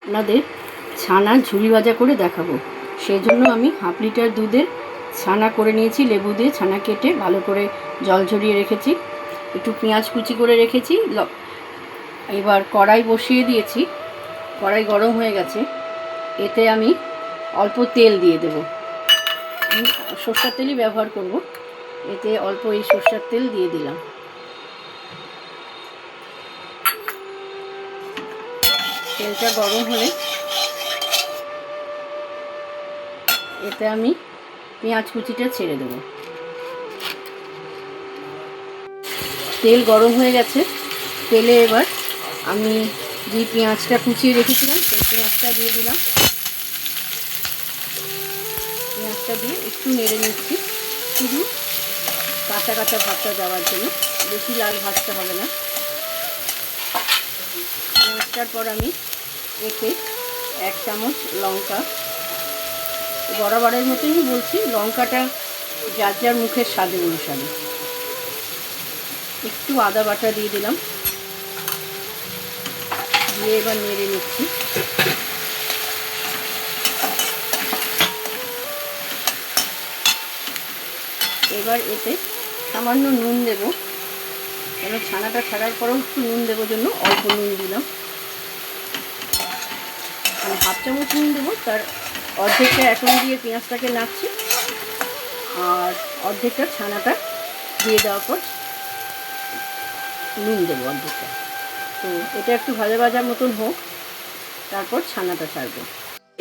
আপনাদের ছানার ঝুরি ভাজা করে দেখাবো। সেজন্য আমি হাফ লিটার দুধের ছানা করে নিয়েছি। লেবু দিয়ে ছানা কেটে ভালো করে জল ঝরিয়ে রেখেছি, একটু পেঁয়াজ কুচি করে রেখেছি। এবার কড়াই বসিয়ে দিয়েছি, কড়াই গরম হয়ে গেছে। এতে আমি অল্প তেল দিয়ে দেব। আমি সরষের তেলই ব্যবহার করব। এতে অল্প এই সরষের তেল দিয়ে দিলাম। তেলটা গরম হলে এতে আমি পেঁয়াজ কুচিটা ছেড়ে দেব। তেল গরম হয়ে গেছে। তেলে এবার আমি যে পেঁয়াজটা কুচিয়ে রেখেছিলাম সেই পেঁয়াজটা দিয়ে দিলাম। পেঁয়াজটা দিয়ে একটু নেড়ে নিচ্ছি, শুধু কাঁচা কাঁচা ভাবটা যাওয়ার জন্য, বেশি লাল ভাজতে হবে না। পেঁয়াজটার পর আমি এতে 1 চামচ লঙ্কা, বরাবরের মতনই বলছি, লঙ্কাটা যার যার মুখের স্বাদ অনুসারে। একটু আদা বাটা দিয়ে দিলাম, দিয়ে এবার নেড়ে নিচ্ছি। এবার এতে সামান্য নুন দেব, কেন ছানাটা ছাড়ার পরেও একটু নুন দেবো জন্য অল্প নুন দিলাম। মানে হাফ চামচ নুন দেবো, তার অর্ধেকটা এখন দিয়ে পেঁয়াজটাকে নাড়ছি, আর অর্ধেকটা ছানাটা দিয়ে দেওয়ার পর নুন দেবো অর্ধেকটা। তো এটা একটু ভাজা ভাজার মতন হোক, তারপর ছানাটা ছাড়বো।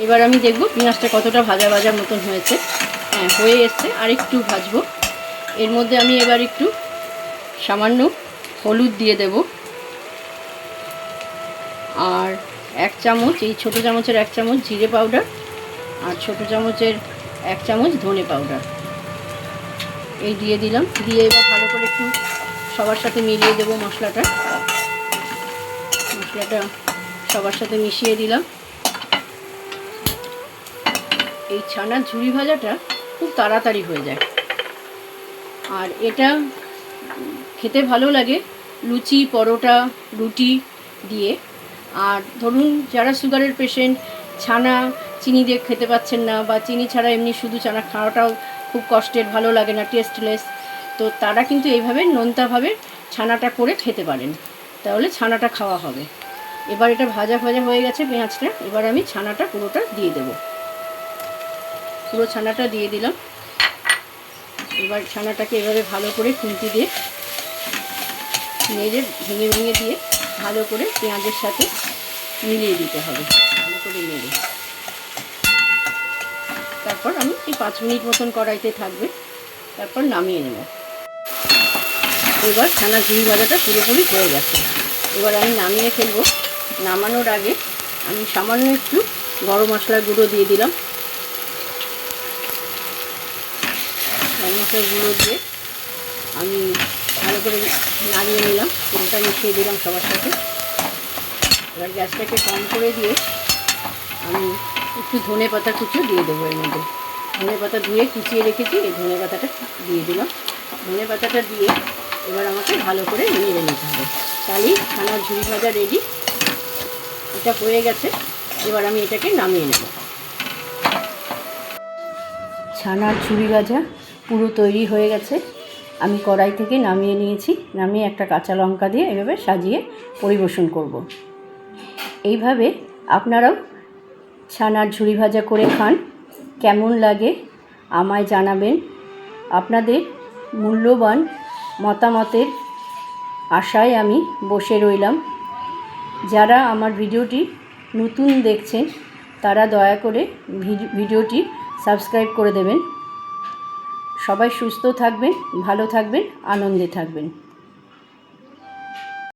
এবার আমি দেখবো পেঁয়াজটা কতটা ভাজা ভাজার মতন হয়েছে। হ্যাঁ, হয়ে এসছে, আর একটু ভাজবো। এর মধ্যে আমি এবার একটু সামান্য হলুদ দিয়ে দেব, আর 1 চামচ, এই ছোটো চামচের 1 চামচ জিরে পাউডার, আর ছোটো চামচের 1 চামচ ধনে পাউডার এই দিয়ে দিলাম। দিয়ে এবার ভালো করে একটু সবার সাথে মিলিয়ে দেবো মশলাটা সবার সাথে মিশিয়ে দিলাম। এই ছানার ঝুরি ভাজাটা খুব তাড়াতাড়ি হয়ে যায়, আর এটা খেতে ভালো লাগে লুচি, পরোটা, রুটি দিয়ে। আর ধরুন যারা সুগারের পেশেন্ট, ছানা চিনি দিয়ে খেতে পাচ্ছেন না, বা চিনি ছাড়া এমনি শুধু ছানা খাওয়াটাও খুব কষ্টের, ভালো লাগে না, টেস্টলেস, তো তারা কিন্তু এইভাবে নোনতাভাবে ছানাটা করে খেতে পারেন, তাহলে ছানাটা খাওয়া হবে। এবার এটা ভাজা ভাজা হয়ে গেছে পেঁয়াজটা। এবার আমি ছানাটা পুরোটা দিয়ে দেব, পুরো ছানাটা দিয়ে দিলাম। এবার ছানাটাকে এভাবে ভালো করে খুন্তি দিয়ে নেড়ে ভেঙে ভেঙে দিয়ে ভালো করে পেঁয়াজের সাথে মিলিয়ে দিতে হবে, ভালো করে নেড়ে। তারপর আমি এই 5 মিনিট মতন কড়াইতে থাকবে, তারপর নামিয়ে নেব। এবার ছানার ঝুরি ভাজাটা পুরোপুরি হয়ে গেছে। এবার আমি নামিয়ে ফেলবো। নামানোর আগে আমি সামান্য একটু গরম মশলার গুঁড়ো দিয়ে দিলাম। গরম মশলার গুঁড়ো দিয়ে আমি ভালো করে নাড়িয়ে নিলাম, পুরোটা মিশিয়ে দিলাম সবার সাথে। এবার গ্যাসটাকে কম করে দিয়ে আমি একটু ধনে পাতা কুচো দিয়ে দেবো এর মধ্যে। ধনে পাতা ধুয়ে কুচিয়ে রেখেছি, এই ধনে পাতাটা দিয়ে দিলাম। ধনে পাতাটা দিয়ে এবার আমাকে ভালো করে নেড়ে নিতে হবে। তাহলেই ছানার ঝুরি ভাজা রেডি। এটা হয়ে গেছে, এবার আমি এটাকে নামিয়ে নেব। ছানার ঝুরি ভাজা পুরো তৈরি হয়ে গেছে। আমি কড়াই থেকে নামিয়ে নিয়েছি। নামিয়ে একটা কাঁচা লঙ্কা দিয়ে এভাবে সাজিয়ে পরিবেশন করব। এইভাবে আপনারাও ছানার ঝুরি ভাজা করে খান। কেমন লাগে আমায় জানাবেন। আপনাদের মূল্যবান মতামতের আশায় আমি বসে রইলাম। যারা আমার ভিডিওটি নতুন দেখছেন তারা দয়া করে ভিডিওটি সাবস্ক্রাইব করে দেবেন। সবাই সুস্থ থাকবেন, ভালো থাকবেন, আনন্দে থাকবেন।